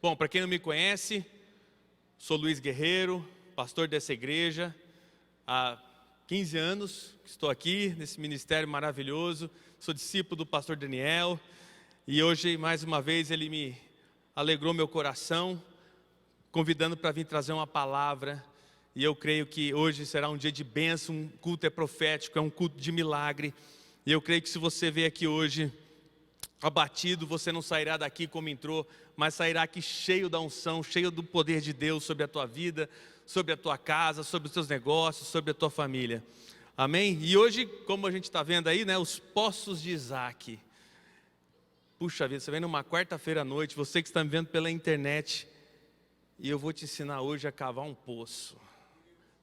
Bom, para quem não me conhece, sou Luiz Guerreiro, pastor dessa igreja. Há 15 anos que estou aqui nesse ministério maravilhoso. Sou discípulo do pastor Daniel. E hoje, mais uma vez, ele me alegrou meu coração, convidando para vir trazer uma palavra. E eu creio que hoje será um dia de bênção, um culto é profético, é um culto de milagre. E eu creio que se você veio aqui hoje abatido, você não sairá daqui como entrou, mas sairá aqui cheio da unção, cheio do poder de Deus sobre a tua vida, sobre a tua casa, sobre os teus negócios, sobre a tua família. Amém? E hoje, como a gente está vendo aí, né, os poços de Isaac. Puxa vida, você vem numa quarta-feira à noite, você que está me vendo pela internet, e eu vou te ensinar hoje a cavar um poço.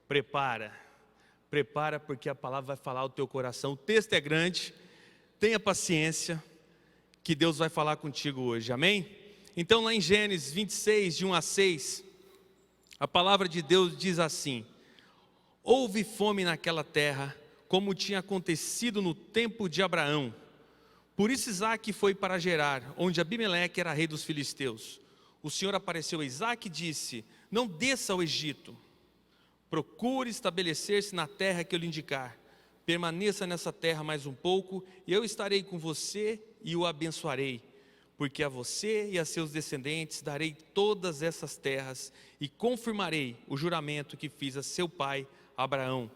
Prepara porque a palavra vai falar ao teu coração. O texto é grande, tenha paciência, que Deus vai falar contigo hoje, amém? Então lá em Gênesis 26, de 1 a 6, a palavra de Deus diz assim: houve fome naquela terra, como tinha acontecido no tempo de Abraão. Por isso Isaac foi para Gerar, onde Abimeleque era rei dos filisteus. O Senhor apareceu a Isaac e disse: não desça ao Egito, procure estabelecer-se na terra que eu lhe indicar. Permaneça nessa terra mais um pouco, e eu estarei com você e o abençoarei. Porque a você e a seus descendentes darei todas essas terras, e confirmarei o juramento que fiz a seu pai Abraão.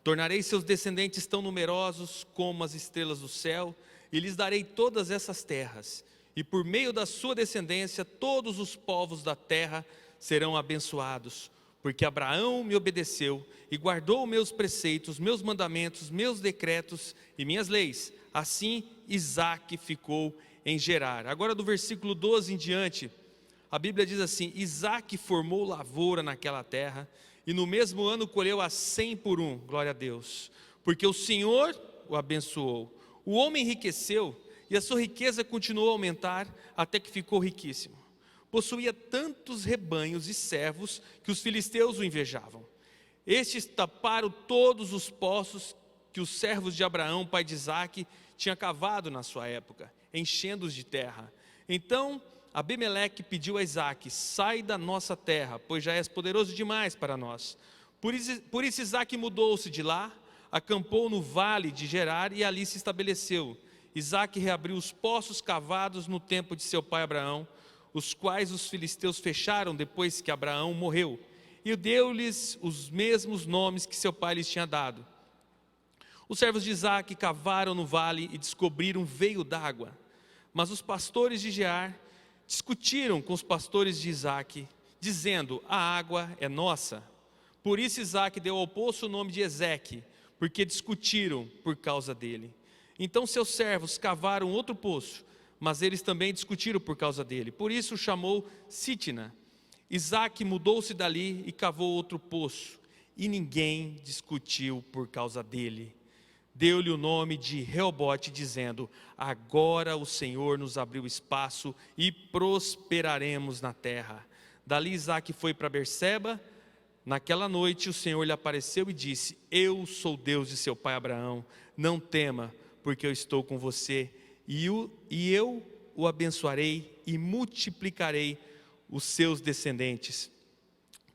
Tornarei seus descendentes tão numerosos como as estrelas do céu, e lhes darei todas essas terras. E por meio da sua descendência, todos os povos da terra serão abençoados. Porque Abraão me obedeceu e guardou meus preceitos, meus mandamentos, meus decretos e minhas leis. Assim Isaac ficou em Gerar. Agora do versículo 12 em diante, a Bíblia diz assim: Isaac formou lavoura naquela terra, e no mesmo ano colheu a 100 por 1, glória a Deus. Porque o Senhor o abençoou. O homem enriqueceu, e a sua riqueza continuou a aumentar, até que ficou riquíssimo. Possuía tantos rebanhos e servos que os filisteus o invejavam. Estes taparam todos os poços que os servos de Abraão, pai de Isaac, tinham cavado na sua época, enchendo-os de terra. Então Abimeleque pediu a Isaac: sai da nossa terra, pois já és poderoso demais para nós. Por isso Isaac mudou-se de lá, acampou no vale de Gerar e ali se estabeleceu. Isaac reabriu os poços cavados no tempo de seu pai Abraão, os quais os filisteus fecharam depois que Abraão morreu, e deu-lhes os mesmos nomes que seu pai lhes tinha dado. Os servos de Isaac cavaram no vale e descobriram um veio d'água, mas os pastores de Gerar discutiram com os pastores de Isaac, dizendo: a água é nossa. Por isso Isaac deu ao poço o nome de Ezeque, porque discutiram por causa dele. Então seus servos cavaram outro poço, mas eles também discutiram por causa dele. Por isso o chamou Sitna. Isaac mudou-se dali e cavou outro poço, e ninguém discutiu por causa dele. Deu-lhe o nome de Reobote, dizendo: agora o Senhor nos abriu espaço e prosperaremos na terra. Dali Isaac foi para Berseba. Naquela noite o Senhor lhe apareceu e disse: eu sou Deus de seu pai Abraão, não tema, porque eu estou com você. E eu o abençoarei e multiplicarei os seus descendentes.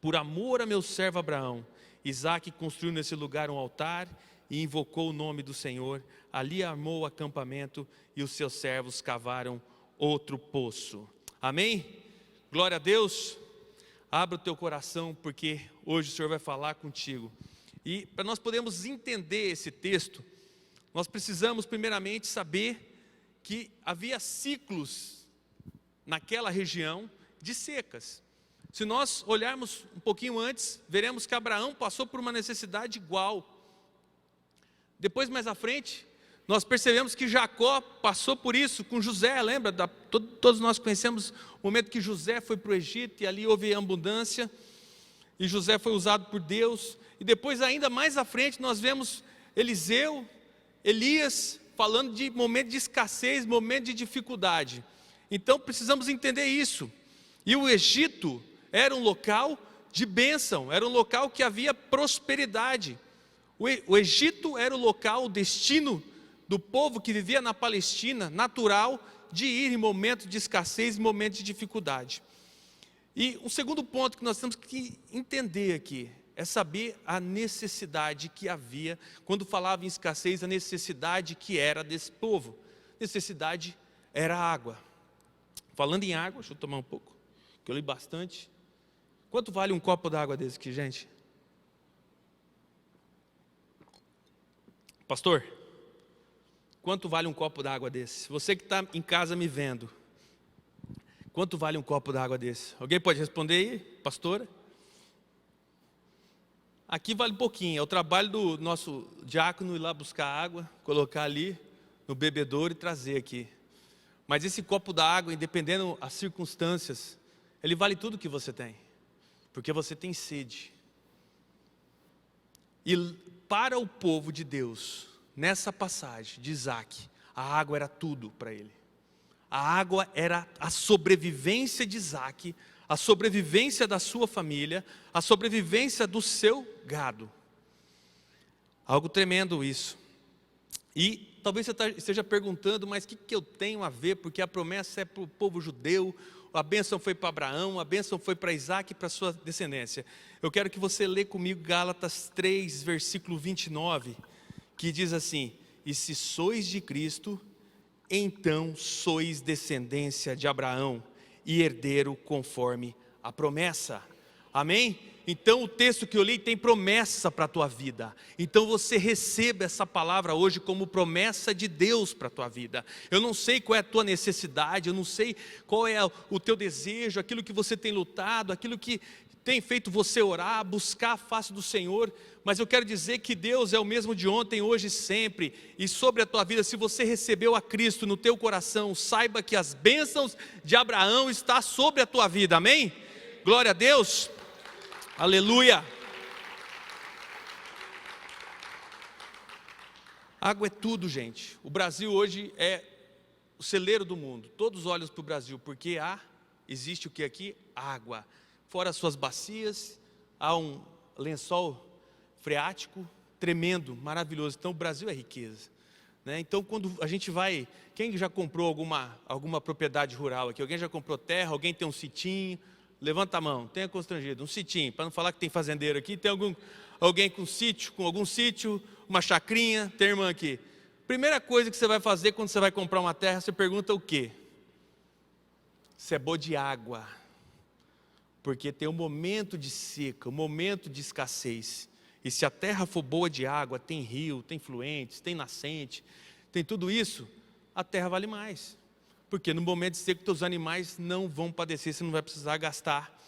Por amor a meu servo Abraão, Isaac construiu nesse lugar um altar e invocou o nome do Senhor. Ali armou o acampamento e os seus servos cavaram outro poço. Amém? Glória a Deus. Abra o teu coração, porque hoje o Senhor vai falar contigo. E para nós podermos entender esse texto, nós precisamos primeiramente saber que havia ciclos naquela região de secas. Se nós olharmos um pouquinho antes, veremos que Abraão passou por uma necessidade igual. Depois, mais à frente, nós percebemos que Jacó passou por isso com José. Lembra? Todos nós conhecemos o momento que José foi para o Egito e ali houve abundância, e José foi usado por Deus. E depois, ainda mais à frente, nós vemos Eliseu, Elias, falando de momento de escassez, momento de dificuldade. Então precisamos entender isso. E o Egito era um local de bênção, era um local que havia prosperidade. O Egito era o local, o destino do povo que vivia na Palestina, natural, de ir em momentos de escassez, em momentos de dificuldade. E um segundo ponto que nós temos que entender aqui é saber a necessidade que havia, quando falava em escassez, a necessidade que era desse povo. Necessidade era água. Falando em água, deixa eu tomar um pouco, que eu li bastante. Quanto vale um copo d'água desse aqui, gente? Pastor, quanto vale um copo d'água desse? Você que está em casa me vendo, quanto vale um copo d'água desse? Alguém pode responder aí, pastora? Aqui vale um pouquinho, é o trabalho do nosso diácono ir lá buscar água, colocar ali no bebedouro e trazer aqui. Mas esse copo d'água, independendo das circunstâncias, ele vale tudo que você tem, porque você tem sede. E para o povo de Deus, nessa passagem de Isaac, a água era tudo para ele. A água era a sobrevivência de Isaac, a sobrevivência da sua família, a sobrevivência do seu gado. Algo tremendo isso. E talvez você esteja perguntando, mas o que eu tenho a ver? Porque a promessa é para o povo judeu, a bênção foi para Abraão, a bênção foi para Isaac e para a sua descendência. Eu quero que você lê comigo Gálatas 3, versículo 29, que diz assim: e se sois de Cristo, então sois descendência de Abraão e herdeiro conforme a promessa. Amém? Então o texto que eu li tem promessa para a tua vida. Então você receba essa palavra hoje como promessa de Deus para a tua vida. Eu não sei qual é a tua necessidade, eu não sei qual é o teu desejo, aquilo que você tem lutado, aquilo que tem feito você orar, buscar a face do Senhor, mas eu quero dizer que Deus é o mesmo de ontem, hoje e sempre, e sobre a tua vida, se você recebeu a Cristo no teu coração, saiba que as bênçãos de Abraão estão sobre a tua vida, amém? Glória a Deus, aleluia. Água é tudo, gente. O Brasil hoje é o celeiro do mundo, todos olham para o Brasil, porque existe o que aqui? Água. Fora as suas bacias, há um lençol freático tremendo, maravilhoso. Então o Brasil é riqueza, né? Então quando a gente vai, quem já comprou alguma propriedade rural aqui? Alguém já comprou terra? Alguém tem um sitinho? Levanta a mão, tenha constrangido, um sitinho, para não falar que tem fazendeiro aqui. Tem alguém com sítio, com algum sítio, uma chacrinha? Tem irmã aqui. Primeira coisa que você vai fazer quando você vai comprar uma terra, você pergunta o quê? Se é boa de água. Porque tem um momento de seca, um momento de escassez. E se a terra for boa de água, tem rio, tem fluentes, tem nascente, tem tudo isso, a terra vale mais. Porque no momento de seca, teus animais não vão padecer, você não vai precisar gastar,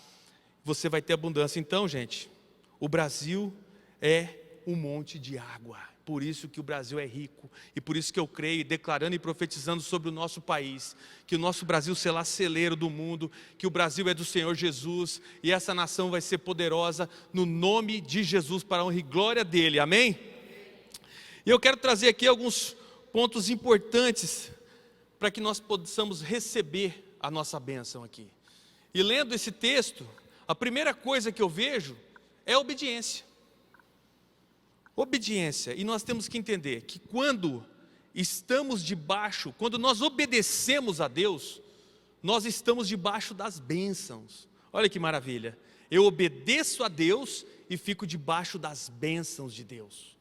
você vai ter abundância. Então, gente, o Brasil é um monte de água. Por isso que o Brasil é rico, e por isso que eu creio, declarando e profetizando sobre o nosso país, que o nosso Brasil será celeiro do mundo, que o Brasil é do Senhor Jesus, e essa nação vai ser poderosa, no nome de Jesus, para a honra e glória dEle, amém? E eu quero trazer aqui alguns pontos importantes, para que nós possamos receber a nossa bênção aqui. E lendo esse texto, a primeira coisa que eu vejo é a obediência. Obediência, e nós temos que entender que quando estamos debaixo, quando nós obedecemos a Deus, nós estamos debaixo das bênçãos. Olha que maravilha, eu obedeço a Deus e fico debaixo das bênçãos de Deus.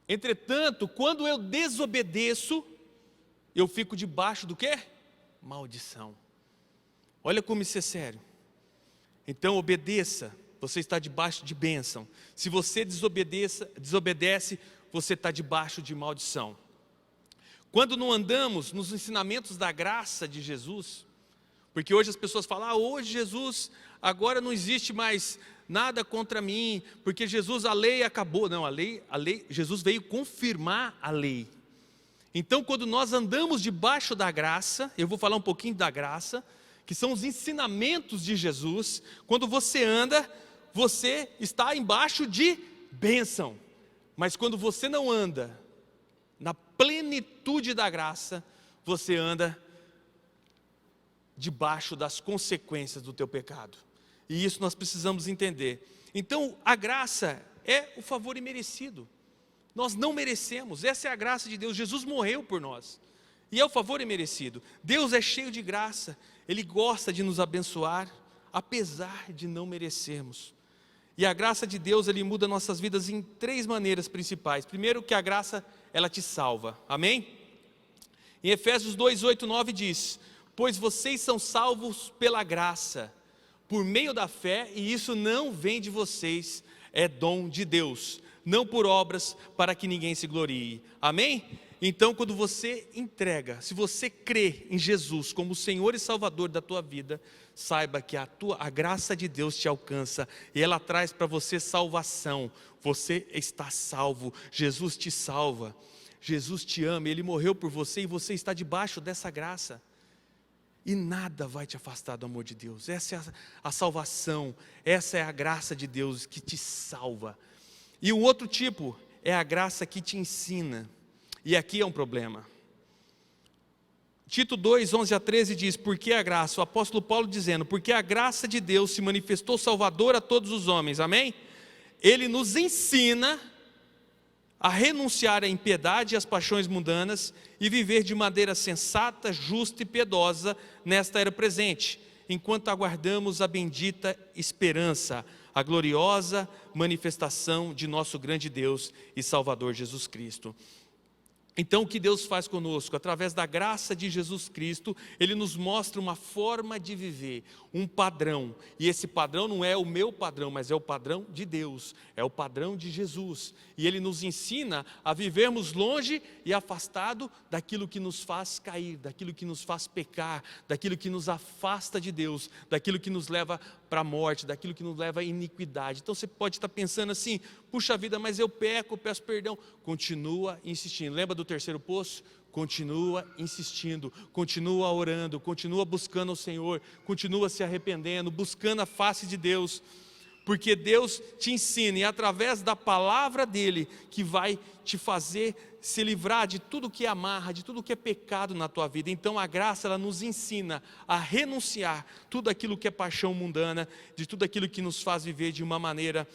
Entretanto, quando eu desobedeço, eu fico debaixo do quê? Maldição. Olha como isso é sério. Então obedeça, você está debaixo de bênção. Se você desobedece, você está debaixo de maldição. Quando não andamos nos ensinamentos da graça de Jesus, porque hoje as pessoas falam, hoje Jesus, agora não existe mais nada contra mim, porque Jesus, a lei acabou. Não, a lei, Jesus veio confirmar a lei. Então quando nós andamos debaixo da graça, eu vou falar um pouquinho da graça, que são os ensinamentos de Jesus. Quando você anda, você está embaixo de bênção. Mas quando você não anda na plenitude da graça, você anda debaixo das consequências do teu pecado. E isso nós precisamos entender. Então a graça é o favor imerecido. Nós não merecemos, essa é a graça de Deus. Jesus morreu por nós. E é o favor imerecido. Deus é cheio de graça, Ele gosta de nos abençoar, apesar de não merecermos. E a graça de Deus, Ele muda nossas vidas em 3 maneiras principais. Primeiro, que a graça, ela te salva, amém? Em Efésios 2, 8, 9 diz: pois vocês são salvos pela graça, por meio da fé, e isso não vem de vocês, é dom de Deus, não por obras, para que ninguém se glorie, amém? Então, quando você entrega, se você crê em Jesus como o Senhor e Salvador da tua vida, saiba que a graça de Deus te alcança, e ela traz para você salvação. Você está salvo, Jesus te salva, Jesus te ama, Ele morreu por você, e você está debaixo dessa graça, e nada vai te afastar do amor de Deus. Essa é a salvação, essa é a graça de Deus que te salva. E o outro tipo é a graça que te ensina. E aqui é um problema. Tito 2, 11 a 13 diz: porque a graça, o apóstolo Paulo dizendo, porque a graça de Deus se manifestou salvadora a todos os homens, amém? Ele nos ensina a renunciar à impiedade e às paixões mundanas e viver de maneira sensata, justa e piedosa nesta era presente, enquanto aguardamos a bendita esperança, a gloriosa manifestação de nosso grande Deus e Salvador Jesus Cristo. Então, o que Deus faz conosco? Através da graça de Jesus Cristo, Ele nos mostra uma forma de viver, um padrão. E esse padrão não é o meu padrão, mas é o padrão de Deus, é o padrão de Jesus. E Ele nos ensina a vivermos longe e afastado daquilo que nos faz cair, daquilo que nos faz pecar, daquilo que nos afasta de Deus, daquilo que nos leva para a morte, daquilo que nos leva à iniquidade. Então você pode estar pensando assim: puxa vida, mas eu peco, peço perdão. Continua insistindo. Lembra do terceiro poço? Continua insistindo, continua orando, continua buscando o Senhor, continua se arrependendo, buscando a face de Deus, porque Deus te ensina, e é através da palavra dEle que vai te fazer se livrar de tudo que é amarra, de tudo que é pecado na tua vida. Então a graça, ela nos ensina a renunciar tudo aquilo que é paixão mundana, de tudo aquilo que nos faz viver de uma maneira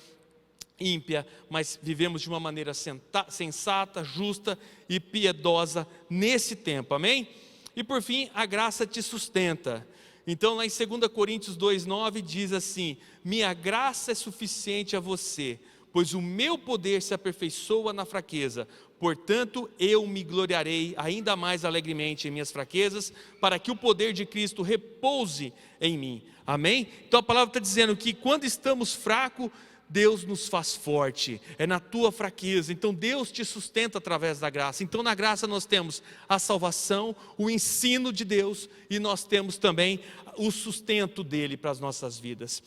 ímpia, mas vivemos de uma maneira sensata, justa e piedosa nesse tempo, amém? E por fim, a graça te sustenta. Então lá em 2 Coríntios 2,9 diz assim: minha graça é suficiente a você, pois o meu poder se aperfeiçoa na fraqueza, portanto eu me gloriarei ainda mais alegremente em minhas fraquezas, para que o poder de Cristo repouse em mim, amém? Então a palavra está dizendo que quando estamos fracos, Deus nos faz forte, é na tua fraqueza. Então Deus te sustenta através da graça. Então na graça nós temos a salvação, o ensino de Deus, e nós temos também o sustento dele para as nossas vidas.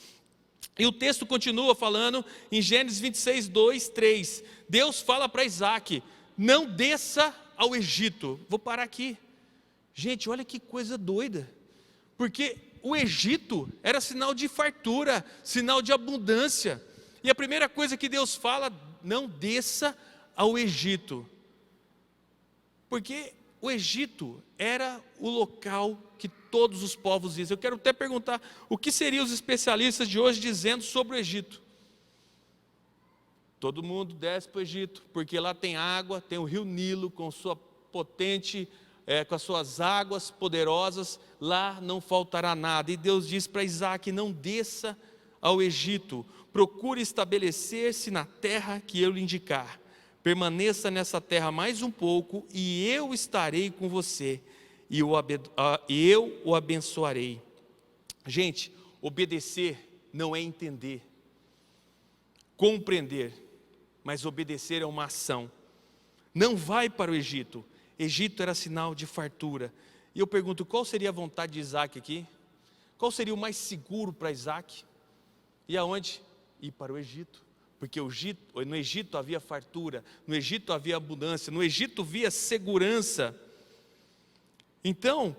E o texto continua falando em Gênesis 26, 2, 3. Deus fala para Isaac: não desça ao Egito. Vou parar aqui. Gente, olha que coisa doida. Porque o Egito era sinal de fartura, sinal de abundância. E a primeira coisa que Deus fala: não desça ao Egito. Porque o Egito era o local que todos os povos iam. Eu quero até perguntar, o que seriam os especialistas de hoje dizendo sobre o Egito? Todo mundo desce para o Egito, porque lá tem água, tem o rio Nilo com sua potente, com as suas águas poderosas, lá não faltará nada. E Deus diz para Isaac: não desça ao Egito, procure estabelecer-se na terra que eu lhe indicar, permaneça nessa terra mais um pouco, e eu estarei com você, e eu o abençoarei. Gente, obedecer não é entender, compreender, mas obedecer é uma ação. Não vai para o Egito. Egito era sinal de fartura. E eu pergunto, qual seria a vontade de Isaac aqui? Qual seria o mais seguro para Isaac? E aonde? Ir para o Egito. Porque no Egito havia fartura, no Egito havia abundância, no Egito havia segurança. Então,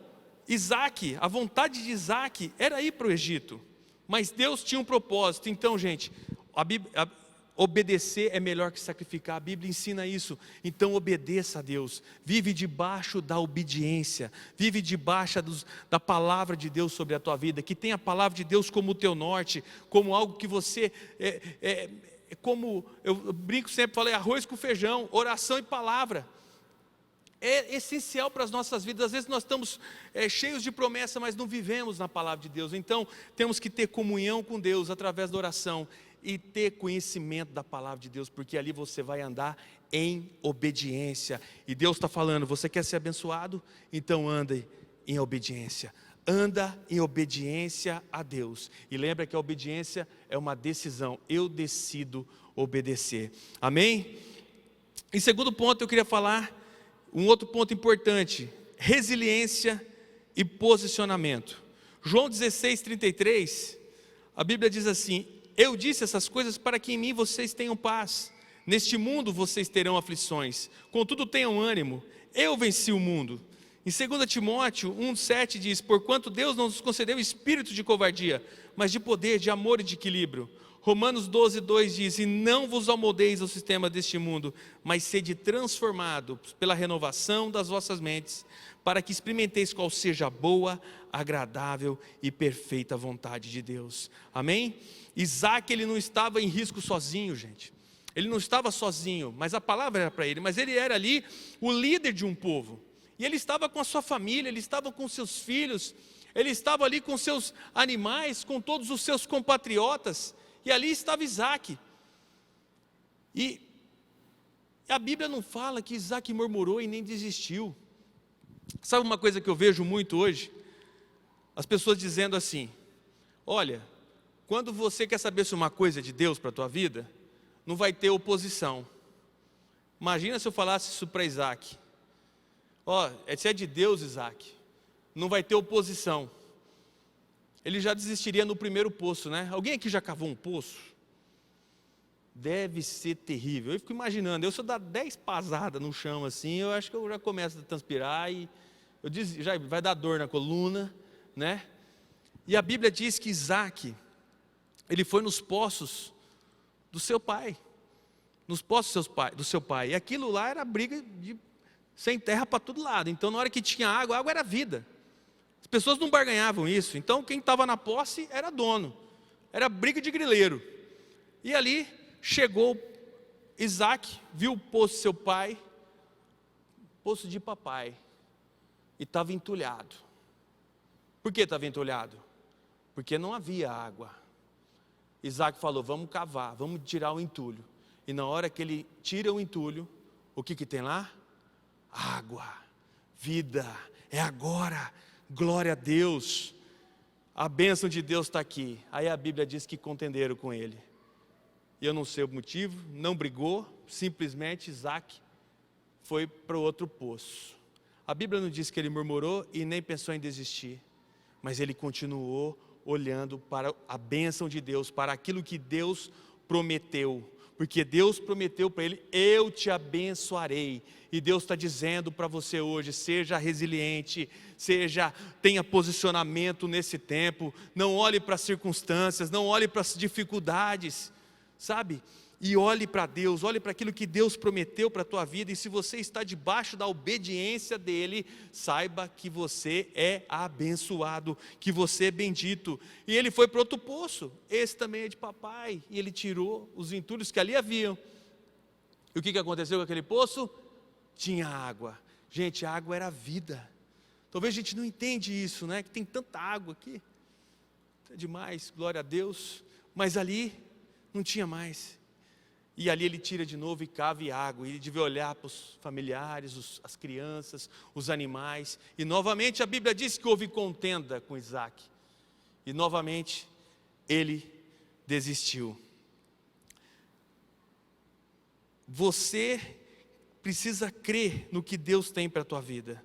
Isaac, a vontade de Isaac era ir para o Egito, mas Deus tinha um propósito. Então, gente, obedecer é melhor que sacrificar, a Bíblia ensina isso. Então obedeça a Deus, vive debaixo da obediência, vive debaixo da palavra de Deus sobre a tua vida, que tem a palavra de Deus como o teu norte, como algo que você, como eu brinco sempre, falei, arroz com feijão, oração e palavra. é essencial para as nossas vidas. Às vezes nós estamos cheios de promessa, mas não vivemos na palavra de Deus. Então temos que ter comunhão com Deus através da oração e ter conhecimento da palavra de Deus, porque ali você vai andar em obediência. E Deus está falando: você quer ser abençoado? Então anda em obediência. Anda em obediência a Deus. E lembra que a obediência é uma decisão. Eu decido obedecer. Amém? Em segundo ponto, eu queria falar um outro ponto importante: resiliência e posicionamento. João 16:33, a Bíblia diz assim: eu disse essas coisas para que em mim vocês tenham paz. Neste mundo vocês terão aflições, contudo tenham ânimo, eu venci o mundo. Em 2 Timóteo 1,7 diz: porquanto Deus não nos concedeu espírito de covardia, mas de poder, de amor e de equilíbrio. Romanos 12:2 diz: e não vos amoldeis ao sistema deste mundo, mas sede transformados pela renovação das vossas mentes, para que experimenteis qual seja a boa, agradável e perfeita vontade de Deus. Amém? Isaac, ele não estava em risco sozinho, gente. Ele não estava sozinho, mas a palavra era para ele. Mas ele era ali o líder de um povo. E ele estava com a sua família, ele estava com seus filhos, ele estava ali com seus animais, com todos os seus compatriotas. E ali estava Isaac. E a Bíblia não fala que Isaac murmurou e nem desistiu. Sabe uma coisa que eu vejo muito hoje? As pessoas dizendo assim: olha, quando você quer saber se uma coisa é de Deus para a tua vida, não vai ter oposição. Imagina se eu falasse isso para Isaac: ó, se é de Deus, Isaac, não vai ter oposição. Ele já desistiria no primeiro poço, né? Alguém aqui já cavou um poço? Deve ser terrível. Eu fico imaginando, eu se eu dar 10 pasadas no chão assim, eu acho que eu já começo a transpirar e já vai dar dor na coluna, né? E a Bíblia diz que Isaac, ele foi nos poços do seu pai, nos poços do seu pai, e aquilo lá era briga sem terra para todo lado. Então na hora que tinha água, a água era vida. As pessoas não barganhavam isso. Então quem estava na posse era dono, era briga de grileiro. E ali chegou Isaac, viu o poço do seu pai, poço de papai, e estava entulhado. Por que estava entulhado? Porque não havia água. Isaac falou: vamos cavar, vamos tirar o entulho. E na hora que ele tira o entulho, o que tem lá? Água, vida, é agora, glória a Deus, a bênção de Deus está aqui. Aí a Bíblia diz que contenderam com ele, e eu não sei o motivo, não brigou, simplesmente Isaac foi para o outro poço. A Bíblia não diz que ele murmurou e nem pensou em desistir, mas ele continuou olhando para a bênção de Deus, para aquilo que Deus prometeu, porque Deus prometeu para ele: eu te abençoarei. E Deus está dizendo para você hoje: seja resiliente, tenha posicionamento nesse tempo, não olhe para as circunstâncias, não olhe para as dificuldades, sabe? E olhe para Deus, olhe para aquilo que Deus prometeu para a tua vida. E se você está debaixo da obediência dEle, saiba que você é abençoado, que você é bendito. E ele foi para outro poço, esse também é de papai, e ele tirou os entulhos que ali haviam. E o que aconteceu com aquele poço? Tinha água. Gente, a água era a vida. Talvez a gente não entende isso, né? Que tem tanta água aqui, é demais, glória a Deus. Mas ali não tinha mais. E ali ele tira de novo e cava água. E ele devia olhar para os familiares, as crianças, os animais. E novamente a Bíblia diz que houve contenda com Isaac. E novamente ele desistiu. Você precisa crer no que Deus tem para a tua vida.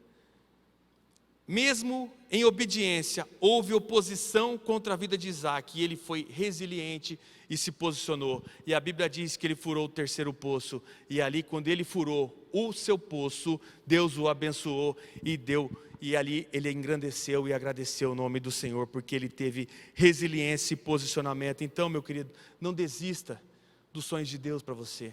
Mesmo em obediência, houve oposição contra a vida de Isaac, e ele foi resiliente e se posicionou. E a Bíblia diz que ele furou o terceiro poço, e ali quando ele furou o seu poço, Deus o abençoou e ali ele engrandeceu e agradeceu o nome do Senhor, porque ele teve resiliência e posicionamento. Então, meu querido, não desista dos sonhos de Deus para você,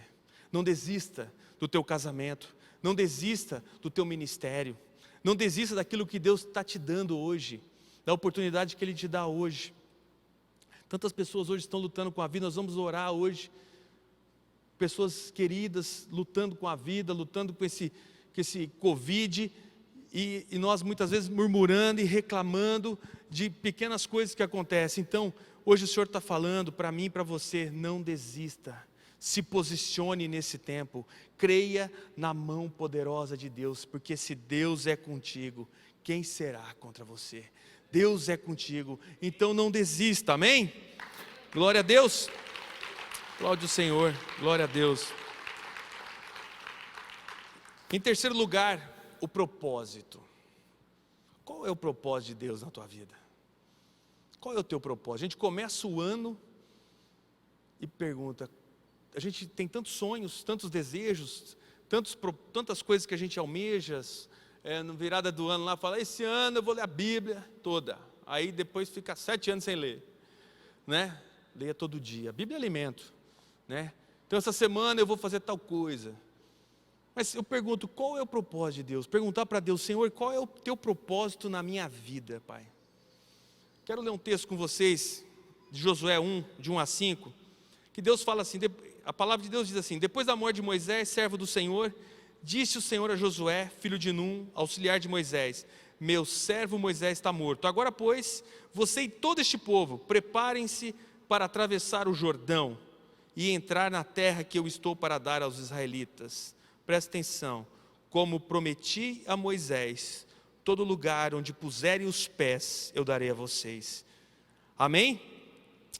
não desista do teu casamento, não desista do teu ministério, não desista daquilo que Deus está te dando hoje, da oportunidade que Ele te dá hoje. Tantas pessoas hoje estão lutando com a vida. Nós vamos orar hoje, pessoas queridas lutando com a vida, lutando com esse com esse Covid, e nós muitas vezes murmurando e reclamando de pequenas coisas que acontecem. Então, hoje o Senhor está falando para mim e para você: não desista, se posicione nesse tempo, creia na mão poderosa de Deus, porque se Deus é contigo, quem será contra você? Deus é contigo, então não desista, amém? Glória a Deus, glória ao Senhor, glória a Deus. Em terceiro lugar, o propósito. Qual é o propósito de Deus na tua vida? Qual é o teu propósito? A gente começa o ano e pergunta, a gente tem tantos sonhos, tantos desejos, tantas coisas que a gente almeja, no virada do ano lá, fala: esse ano eu vou ler a Bíblia toda, aí depois fica 7 anos sem ler, né? Leia todo dia, a Bíblia é alimento, né? Então essa semana eu vou fazer tal coisa. Mas eu pergunto, qual é o propósito de Deus? Perguntar para Deus: Senhor, qual é o teu propósito na minha vida, Pai? Quero ler um texto com vocês, de Josué 1, de 1 a 5, que Deus fala assim, a palavra de Deus diz assim: depois da morte de Moisés, servo do Senhor, disse o Senhor a Josué, filho de Num, auxiliar de Moisés: meu servo Moisés está morto. Agora, pois, você e todo este povo, preparem-se para atravessar o Jordão e entrar na terra que eu estou para dar aos israelitas. Presta atenção: como prometi a Moisés, todo lugar onde puserem os pés, eu darei a vocês. Amém?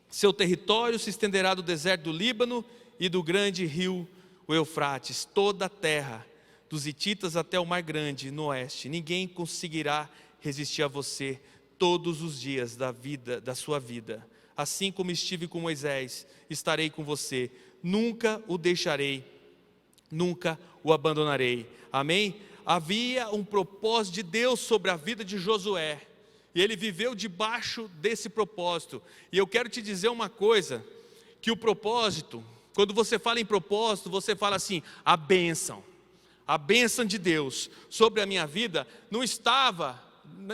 Seu território se estenderá do deserto do Líbano e do grande rio, o Eufrates, toda a terra, dos hititas até o mar grande, no oeste. Ninguém conseguirá resistir a você todos os dias da sua vida. Assim como estive com Moisés, estarei com você. Nunca o deixarei, nunca o abandonarei. Amém? Havia um propósito de Deus sobre a vida de Josué, e ele viveu debaixo desse propósito. E eu quero te dizer uma coisa, que o propósito, quando você fala em propósito, você fala assim: a bênção de Deus sobre a minha vida não estava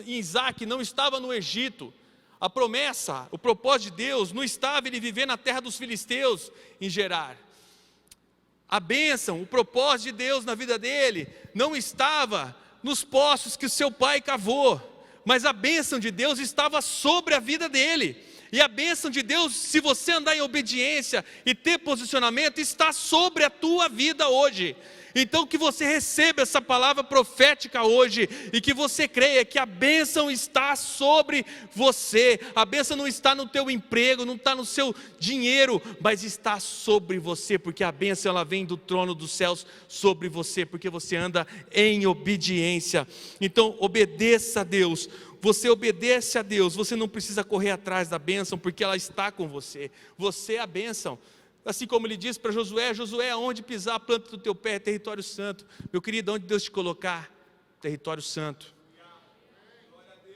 em Isaac, não estava no Egito. A promessa, o propósito de Deus não estava ele viver na terra dos filisteus, em Gerar. A bênção, o propósito de Deus na vida dele não estava nos poços que o seu pai cavou, mas a bênção de Deus estava sobre a vida dele. E a bênção de Deus, se você andar em obediência e ter posicionamento, está sobre a tua vida hoje. Então que você receba essa palavra profética hoje, e que você creia que a bênção está sobre você. A bênção não está no teu emprego, não está no seu dinheiro, mas está sobre você, porque a bênção ela vem do trono dos céus sobre você, porque você anda em obediência. Então obedeça a Deus. Você obedece a Deus, você não precisa correr atrás da bênção, porque ela está com você. Você é a bênção. Assim como ele disse para Josué: Josué, aonde pisar a planta do teu pé é território santo. Meu querido, onde Deus te colocar? Território santo.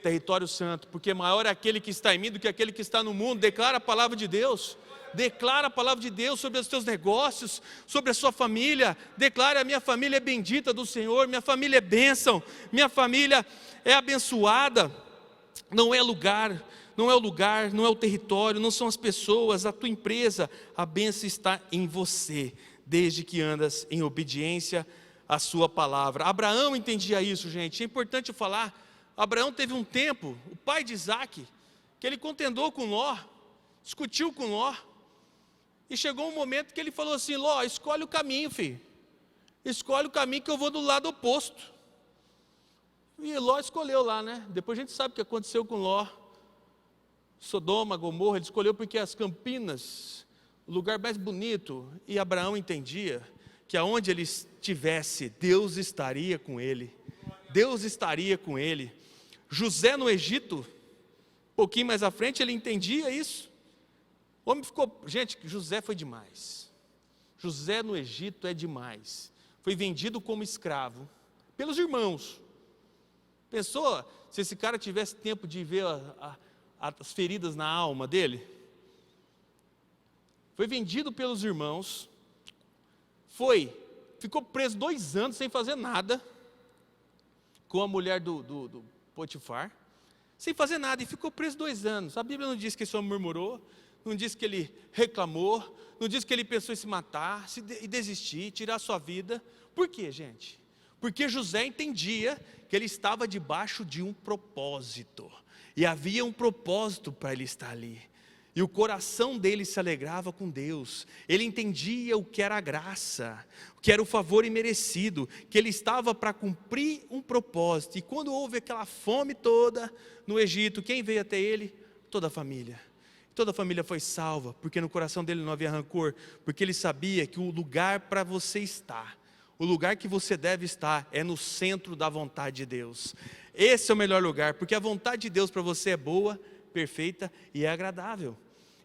Território santo, porque maior é aquele que está em mim do que aquele que está no mundo. Declara a palavra de Deus. Declara a palavra de Deus sobre os teus negócios, sobre a sua família. Declara: a minha família é bendita do Senhor, minha família é bênção, minha família é abençoada. Não é lugar, não é o lugar, não é o território, não são as pessoas, a tua empresa. A bênção está em você, desde que andas em obediência à sua palavra. Abraão entendia isso, gente. É importante falar, Abraão teve um tempo, o pai de Isaac, que ele contendou com Ló, discutiu com Ló, e chegou um momento que ele falou assim: Ló, escolhe o caminho, filho, escolhe o caminho que eu vou do lado oposto. E Ló escolheu lá, né? Depois a gente sabe o que aconteceu com Ló. Sodoma, Gomorra, ele escolheu porque as campinas, o lugar mais bonito, e Abraão entendia que aonde ele estivesse, Deus estaria com ele. Deus estaria com ele. José no Egito, um pouquinho mais à frente, ele entendia isso. O homem ficou, gente, José foi demais. José no Egito é demais. Foi vendido como escravo pelos irmãos. Pensou se esse cara tivesse tempo de ver as feridas na alma dele? Foi vendido pelos irmãos, ficou preso 2 anos sem fazer nada, com a mulher do Potifar, sem fazer nada, e ficou preso 2 anos. A Bíblia não diz que esse homem murmurou, não diz que ele reclamou, não diz que ele pensou em se matar, e desistir, tirar a sua vida. Por quê, gente? Porque José entendia que ele estava debaixo de um propósito, e havia um propósito para ele estar ali, e o coração dele se alegrava com Deus. Ele entendia o que era a graça, o que era o favor imerecido, que ele estava para cumprir um propósito. E quando houve aquela fome toda no Egito, quem veio até ele? Toda a família. Toda a família foi salva, porque no coração dele não havia rancor, porque ele sabia que o lugar para você estar, o lugar que você deve estar, é no centro da vontade de Deus. Esse é o melhor lugar, porque a vontade de Deus para você é boa, perfeita e é agradável.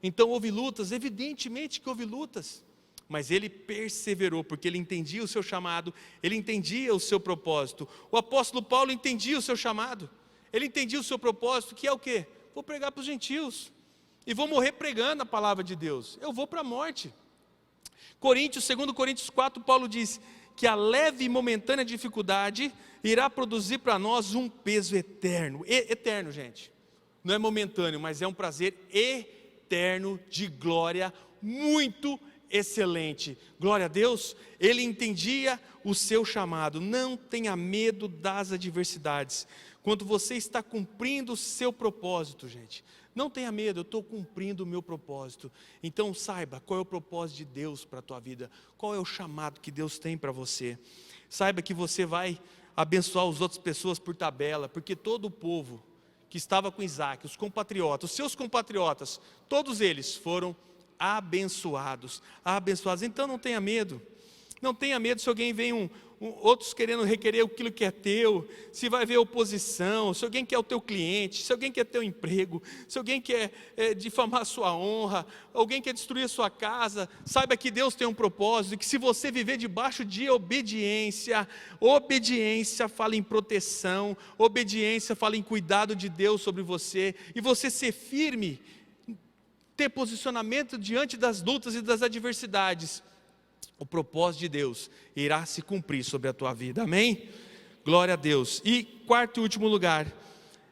Então houve lutas, evidentemente que houve lutas, mas ele perseverou, porque ele entendia o seu chamado, ele entendia o seu propósito. O apóstolo Paulo entendia o seu chamado, ele entendia o seu propósito, que é o quê? Vou pregar para os gentios, e vou morrer pregando a palavra de Deus, eu vou para a morte. 2 Coríntios 4, Paulo diz que a leve e momentânea dificuldade irá produzir para nós um peso eterno, eterno, gente, não é momentâneo, mas é um prazer eterno de glória, muito excelente. Glória a Deus. Ele entendia o seu chamado. Não tenha medo das adversidades, quando você está cumprindo o seu propósito, gente, não tenha medo. Eu estou cumprindo o meu propósito. Então saiba qual é o propósito de Deus para a tua vida, qual é o chamado que Deus tem para você. Saiba que você vai abençoar as outras pessoas por tabela, porque todo o povo que estava com Isaac, os compatriotas, os seus compatriotas, todos eles foram abençoados, abençoados. Então não tenha medo, não tenha medo se alguém vem outros querendo requerer aquilo que é teu, se vai haver oposição, se alguém quer o teu cliente, se alguém quer teu emprego, se alguém quer difamar a sua honra, alguém quer destruir a sua casa. Saiba que Deus tem um propósito, e que se você viver debaixo de obediência, obediência fala em proteção, obediência fala em cuidado de Deus sobre você, e você ser firme, ter posicionamento diante das lutas e das adversidades, o propósito de Deus irá se cumprir sobre a tua vida, amém? Glória a Deus. E quarto e último lugar,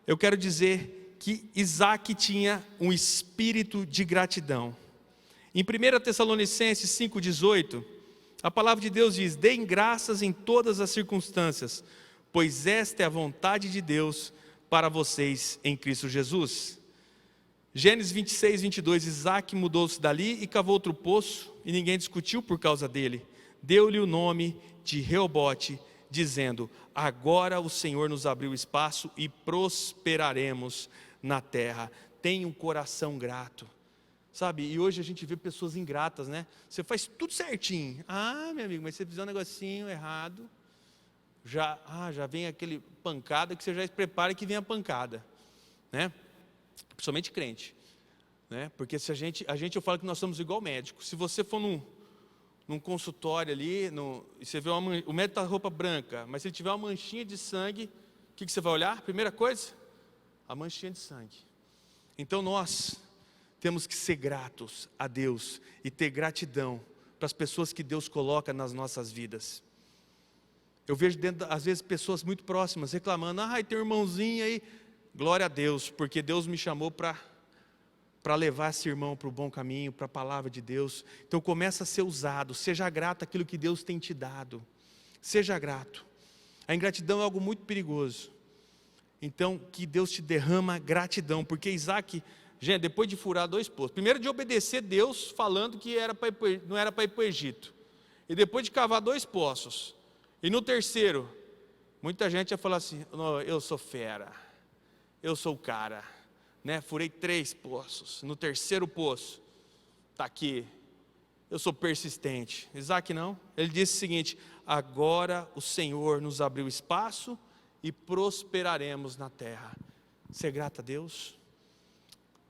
eu quero dizer que Isaac tinha um espírito de gratidão. Em 1 Tessalonicenses 5,18, a palavra de Deus diz: deem graças em todas as circunstâncias, pois esta é a vontade de Deus para vocês em Cristo Jesus. Gênesis 26, 22, Isaac mudou-se dali e cavou outro poço, e ninguém discutiu por causa dele. Deu-lhe o nome de Reobote, dizendo: agora o Senhor nos abriu espaço e prosperaremos na terra. Tenha um coração grato, sabe? E hoje a gente vê pessoas ingratas, né? Você faz tudo certinho, meu amigo, mas você fizer um negocinho errado, já vem aquele pancada, que você já se prepara que vem a pancada, né? Principalmente crente, né? Porque se eu falo que nós somos igual médico. Se você for num consultório ali, e você vê o médico está com roupa branca, mas se ele tiver uma manchinha de sangue, o que você vai olhar? Primeira coisa, a manchinha de sangue. Então nós temos que ser gratos a Deus e ter gratidão para as pessoas que Deus coloca nas nossas vidas. Eu vejo às vezes pessoas muito próximas reclamando: tem um irmãozinho aí. Glória a Deus, porque Deus me chamou para levar esse irmão para o bom caminho, para a palavra de Deus. Então começa a ser usado, seja grato àquilo que Deus tem te dado, seja grato. A ingratidão é algo muito perigoso, então que Deus te derrama gratidão, porque Isaac, gente, depois de furar 2 poços, primeiro de obedecer Deus falando que não era para ir para o Egito, e depois de cavar 2 poços, e no terceiro, muita gente ia falar assim: eu sou fera, eu sou o cara, né? Furei 3 poços, no terceiro poço, está aqui, eu sou persistente. Isaac não, ele disse o seguinte: agora o Senhor nos abriu espaço e prosperaremos na terra. Ser grato a Deus,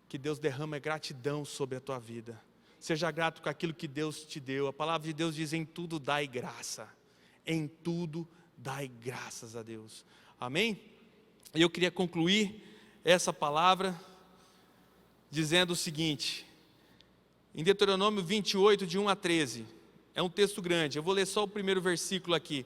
que Deus derrama gratidão sobre a tua vida, seja grato com aquilo que Deus te deu. A palavra de Deus diz: em tudo dai graça, em tudo dai graças a Deus, amém? E eu queria concluir essa palavra dizendo o seguinte, em Deuteronômio 28, de 1 a 13, é um texto grande, eu vou ler só o primeiro versículo aqui.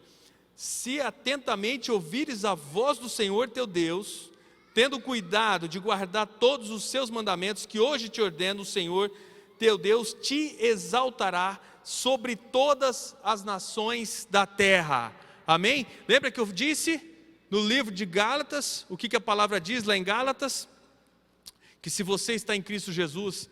Se atentamente ouvires a voz do Senhor teu Deus, tendo cuidado de guardar todos os seus mandamentos, que hoje te ordeno, o Senhor teu Deus te exaltará sobre todas as nações da terra. Amém? Lembra que eu disse no livro de Gálatas, o que a palavra diz lá em Gálatas? Que se você está em Cristo Jesus,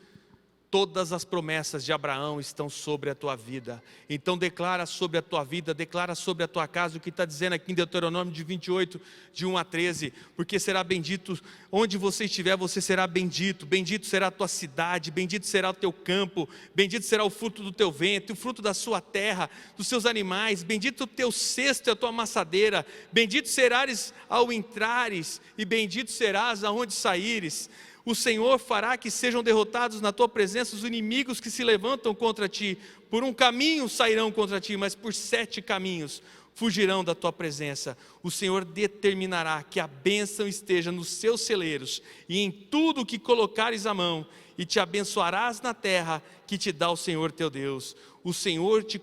todas as promessas de Abraão estão sobre a tua vida. Então declara sobre a tua vida, declara sobre a tua casa o que está dizendo aqui em Deuteronômio de 28, de 1 a 13. Porque será bendito, onde você estiver, você será bendito. Bendito será a tua cidade, bendito será o teu campo, bendito será o fruto do teu ventre, o fruto da sua terra, dos seus animais. Bendito o teu cesto e a tua amassadeira. Bendito serás ao entrares, e bendito serás aonde saíres. O Senhor fará que sejam derrotados na tua presença os inimigos que se levantam contra ti. Por um caminho sairão contra ti, mas por 7 caminhos fugirão da tua presença. O Senhor determinará que a bênção esteja nos seus celeiros e em tudo que colocares a mão, e te abençoarás na terra que te dá o Senhor teu Deus. O Senhor te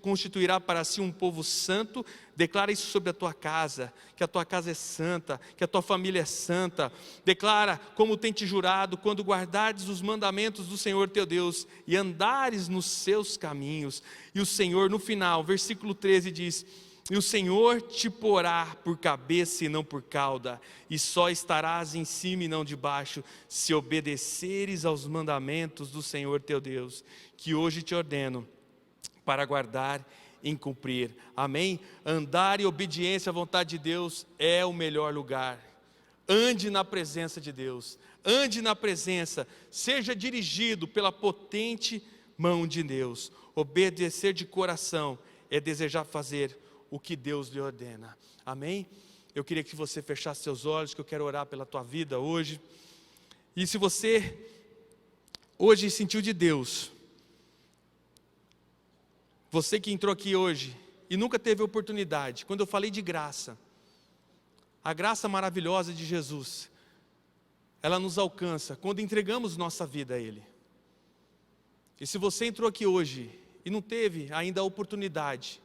constituirá para si um povo santo. Declara isso sobre a tua casa, que a tua casa é santa, que a tua família é santa. Declara como tem te jurado, quando guardares os mandamentos do Senhor teu Deus e andares nos seus caminhos. E o Senhor, no final, versículo 13 diz: e o Senhor te porá por cabeça e não por cauda, e só estarás em cima e não debaixo, se obedeceres aos mandamentos do Senhor teu Deus, que hoje te ordeno, para guardar e cumprir. Amém? Andar em obediência à vontade de Deus é o melhor lugar. Ande na presença de Deus, ande na presença, seja dirigido pela potente mão de Deus. Obedecer de coração é desejar fazer o que Deus lhe ordena. Amém? Eu queria que você fechasse seus olhos, que eu quero orar pela tua vida hoje. E se você hoje sentiu de Deus, você que entrou aqui hoje e nunca teve oportunidade, quando eu falei de graça, a graça maravilhosa de Jesus, ela nos alcança quando entregamos nossa vida a Ele. E se você entrou aqui hoje e não teve ainda a oportunidade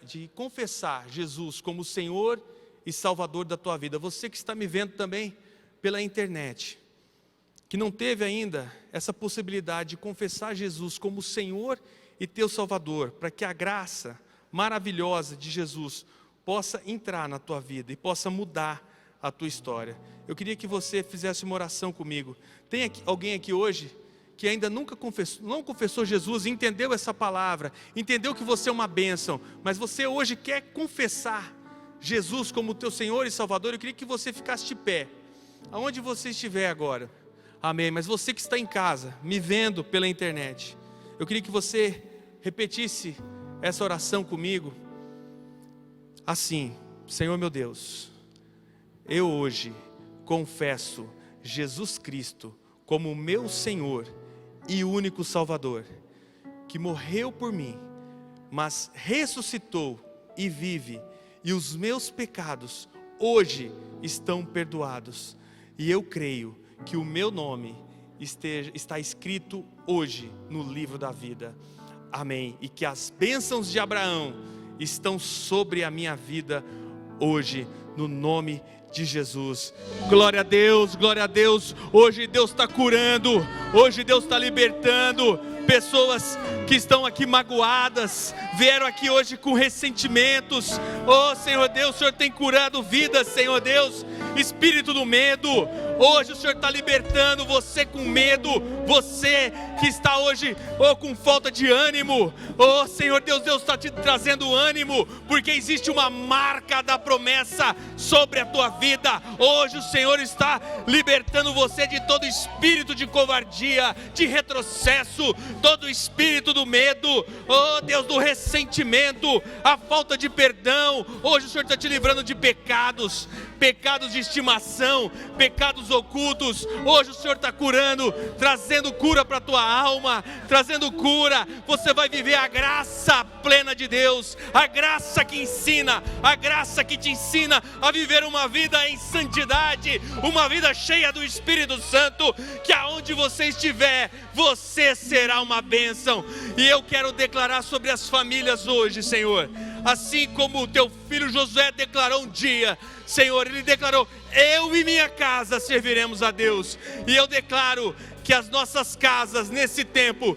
de confessar Jesus como Senhor e Salvador da tua vida, você que está me vendo também pela internet, que não teve ainda essa possibilidade de confessar Jesus como Senhor e teu Salvador, para que a graça maravilhosa de Jesus possa entrar na tua vida e possa mudar a tua história. Eu queria que você fizesse uma oração comigo. Tem alguém aqui hoje que ainda não confessou Jesus, entendeu essa palavra, entendeu que você é uma bênção, mas você hoje quer confessar Jesus como teu Senhor e Salvador? Eu queria que você ficasse de pé, aonde você estiver agora. Amém. Mas você que está em casa, me vendo pela internet, eu queria que você repetisse essa oração comigo, assim: Senhor meu Deus, eu hoje confesso Jesus Cristo como meu Senhor e único Salvador, que morreu por mim, mas ressuscitou e vive, e os meus pecados hoje estão perdoados, e eu creio que o meu nome está escrito hoje no livro da vida. Amém. E que as bênçãos de Abraão estão sobre a minha vida hoje, no nome de Jesus. Glória a Deus, glória a Deus. Hoje Deus está curando, hoje Deus está libertando pessoas que estão aqui magoadas, vieram aqui hoje com ressentimentos. Oh Senhor Deus, o Senhor tem curado vidas, Senhor Deus. Espírito do medo, hoje o Senhor está libertando você com medo, você que está hoje com falta de ânimo. Oh Senhor Deus, Deus está te trazendo ânimo, porque existe uma marca da promessa sobre a tua vida. Hoje o Senhor está libertando você de todo espírito de covardia, de retrocesso, todo espírito do medo, oh Deus, do ressentimento, a falta de perdão. Hoje o Senhor está te livrando de pecados de estimação, pecados ocultos. Hoje o Senhor está curando, trazendo cura para a tua alma, trazendo cura. Você vai viver a graça plena de Deus, a graça que ensina, a graça que te ensina a viver uma vida em santidade, uma vida cheia do Espírito Santo, que aonde você estiver, você será uma bênção. E eu quero declarar sobre as famílias hoje, Senhor, assim como o teu filho Josué declarou um dia: Senhor, ele declarou: eu e minha casa serviremos a Deus. E eu declaro que as nossas casas nesse tempo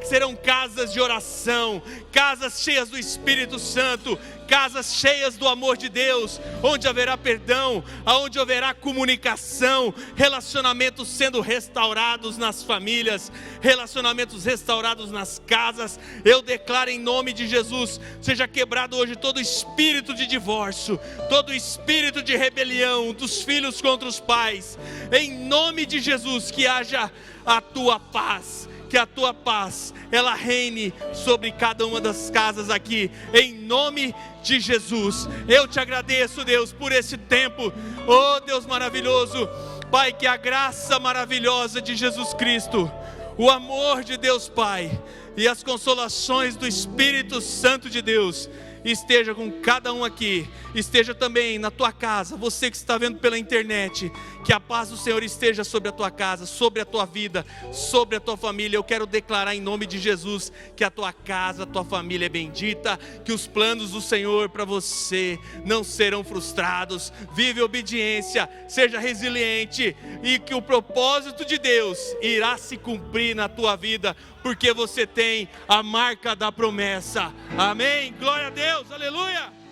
serão casas de oração, casas cheias do Espírito Santo, casas cheias do amor de Deus, onde haverá perdão, onde haverá comunicação, relacionamentos sendo restaurados nas famílias, relacionamentos restaurados nas casas. Eu declaro em nome de Jesus, seja quebrado hoje todo espírito de divórcio, todo espírito de rebelião dos filhos contra os pais, em nome de Jesus, que haja a tua paz, que a tua paz, ela reine sobre cada uma das casas aqui, em nome de Jesus. Eu te agradeço, Deus, por esse tempo, oh Deus maravilhoso, Pai, que a graça maravilhosa de Jesus Cristo, o amor de Deus Pai e as consolações do Espírito Santo de Deus esteja com cada um aqui, esteja também na tua casa, você que está vendo pela internet, que a paz do Senhor esteja sobre a tua casa, sobre a tua vida, sobre a tua família. Eu quero declarar em nome de Jesus que a tua casa, a tua família é bendita, que os planos do Senhor para você não serão frustrados. Vive obediência, seja resiliente, e que o propósito de Deus irá se cumprir na tua vida, porque você tem a marca da promessa. Amém? Glória a Deus, aleluia!